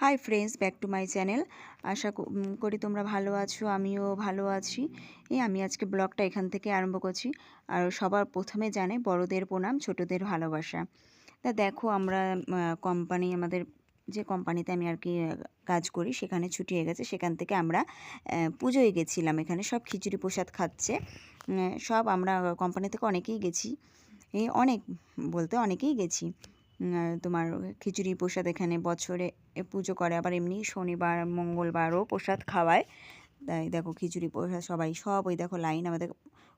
High friends, back to my channel. আশা করি তোমরা ভালো আছো, আমিও ভালো আছি। আমি আজকে ব্লগটা এখান থেকে আরম্ভ করছি। আর সবার প্রথমে জানে বড়দের প্রণাম, ছোটদের ভালোবাসা। তা দেখো, আমরা আমাদের যে কোম্পানিতে আমি আর কি কাজ করি সেখানে ছুটি হয়ে গেছে। সেখান থেকে আমরা পুজোয় গেছিলাম। এখানে সব খিচুড়ি প্রসাদ খাচ্ছে। সব আমরা কোম্পানি থেকে অনেকেই গেছি, অনেক বলতে অনেকেই গেছি। তোমার খিচুড়ি প্রসাদ এখানে বছরে পুজো করে, আবার এমনি শনিবার মঙ্গলবারও প্রসাদ খাওয়ায়। তাই দেখো খিচুড়ি প্রসাদ সব ওই দেখো লাইন, আমাদের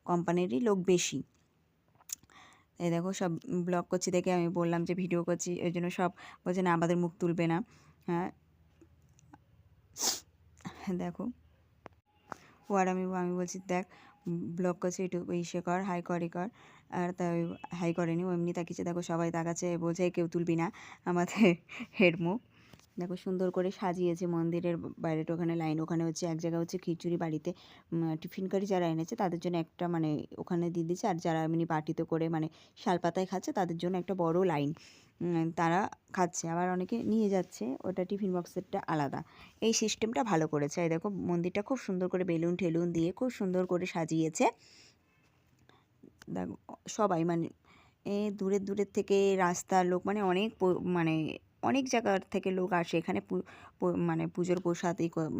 কোম্পানিরই লোক বেশি। এই দেখো সব ব্লগ করছি দেখে আমি বললাম যে ভিডিও করছি, ওই জন্য সব বলছে না আমাদের মুখ তুলবে না। হ্যাঁ দেখো, আর আমি বলছি দেখ ব্লগ করছে, একটু ইসে কর, হাই করে কর। আর তাই হাই করেনি, ও এমনি তাকিয়েছে। দেখো সবাই তাকাচ্ছে, বলছে কেউ তুলবি না আমাদের হেড মুখ। দেখো সুন্দর করে সাজিয়েছে মন্দিরের বাইরেটা, ওখানে লাইন। ওখানে হচ্ছে এক জায়গায় হচ্ছে খিচুড়ি, বাড়িতে টিফিনকারী যারা এনেছে তাদের জন্য একটা মানে ওখানে দিয়ে দিচ্ছে, আর যারা এমনি বাটিতে করে মানে শালপাতায় খাচ্ছে তাদের জন্য একটা বড় লাইন। তারা খাচ্ছে, আবার অনেকে নিয়ে যাচ্ছে, ওটা টিফিন বক্সেরটা আলাদা। এই সিস্টেমটা ভালো করেছে। এই দেখো মন্দিরটা খুব সুন্দর করে বেলুন টেলুন দিয়ে খুব সুন্দর করে সাজিয়েছে। দেখো সবাই মানে দূরের থেকে রাস্তার লোক, মানে মানে অনেক জায়গার থেকে লোক আসে এখানে মানে পুজোর প্রসাদ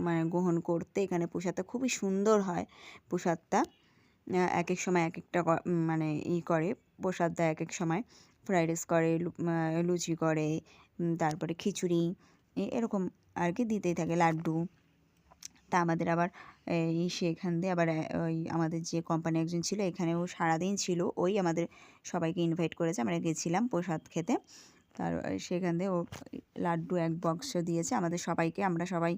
মানে গ্রহণ করতে। এখানে প্রসাদটা খুবই সুন্দর হয়। প্রসাদটা এক এক সময় এক একটা মানে করে, প্রসাদ দেয় এক এক সময়। ফ্রাইড রাইস করে, লুচি করে, তারপরে খিচুড়ি এরকম আর কি দিতেই থাকে, লাড্ডু। তা আমাদের আবার সেখান দিয়ে আবার ওই আমাদের যে কোম্পানি একজন ছিল এখানেও সারাদিন ছিল, ওই আমাদের সবাইকে ইনভাইট করেছে, আমরা গেছিলাম প্রসাদ খেতে। তার সেখান দিয়ে ও লাড্ডু এক বক্স দিয়েছে আমাদের সবাইকে, আমরা সবাই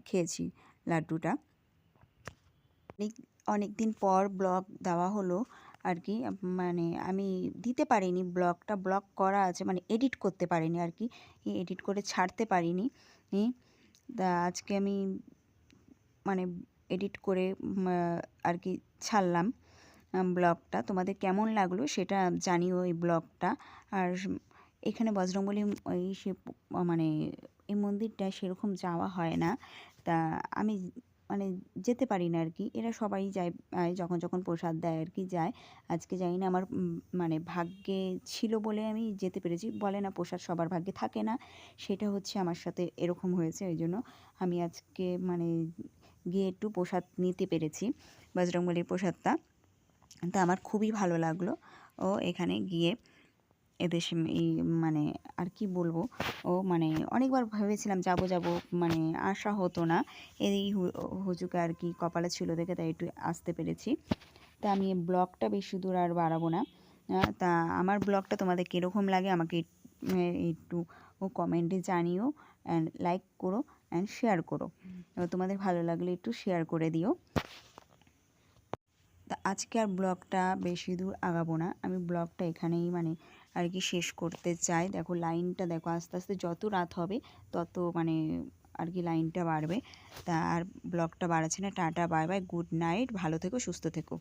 খেয়েছি লাড্ডুটা। অনেক দিন পর ব্লগ দেওয়া হলো আর কি। মানে আমি দিতে পারিনি ব্লগ করা আছে, মানে এডিট করতে পারিনি আর কি, এডিট করে ছাড়তে পারিনি। তা আজকে আমি মানে এডিট করে আর কি ছাড়লাম ব্লগটা। তোমাদের কেমন লাগলো সেটা জানিও এই ব্লগটা। আর এখানে বজরংবলী ওই সে মানে এই মন্দিরটা সেরকম যাওয়া হয় না, তা আমি মানে যেতে পারি না আর কি। এরা সবাই যায়, যখন যখন প্রসাদ দেয় আর কি যায়। আজকে যাই না, আমার মানে ভাগ্যে ছিল বলে আমি যেতে পেরেছি। বলে না প্রসাদ সবার ভাগ্যে থাকে না, সেটা হচ্ছে আমার সাথে এরকম হয়েছে। ওই জন্য আমি আজকে মানে গিয়ে একটু প্রসাদ নিতে পেরেছি, বজরংবলীর প্রসাদটা। তা আমার খুবই ভালো লাগলো। ও এখানে গিয়ে এদের এই মানে আর কি বলবো, ও মানে অনেকবার ভেবেছিলাম যাব মানে আসা হতো না। এই হুজুকে আর কি কপালে ছিল দেখে তাই একটু আসতে পেরেছি। তা আমি ব্লগটা বেশি দূর আর বাড়াবো না। তা আমার ব্লগটা তোমাদের কীরকম লাগে আমাকে একটু কমেন্টে জানিও, অ্যান্ড লাইক করো অ্যান্ড শেয়ার করো। তোমাদের ভালো লাগলে একটু শেয়ার করে দিও। তা আজকে আর ব্লগটা বেশি দূর আগাবো না, আমি ব্লগটা এখানেই মানে আর কি শেষ করতে চাই। দেখো লাইনটা দেখো, আস্তে আস্তে যত রাত হবে তত মানে আর কি লাইনটা বাড়বে। তা আর ব্লগটা বাড়াচ্ছি না। Tata, bye bye, good night, ভালো থেকো, সুস্থ থেকো।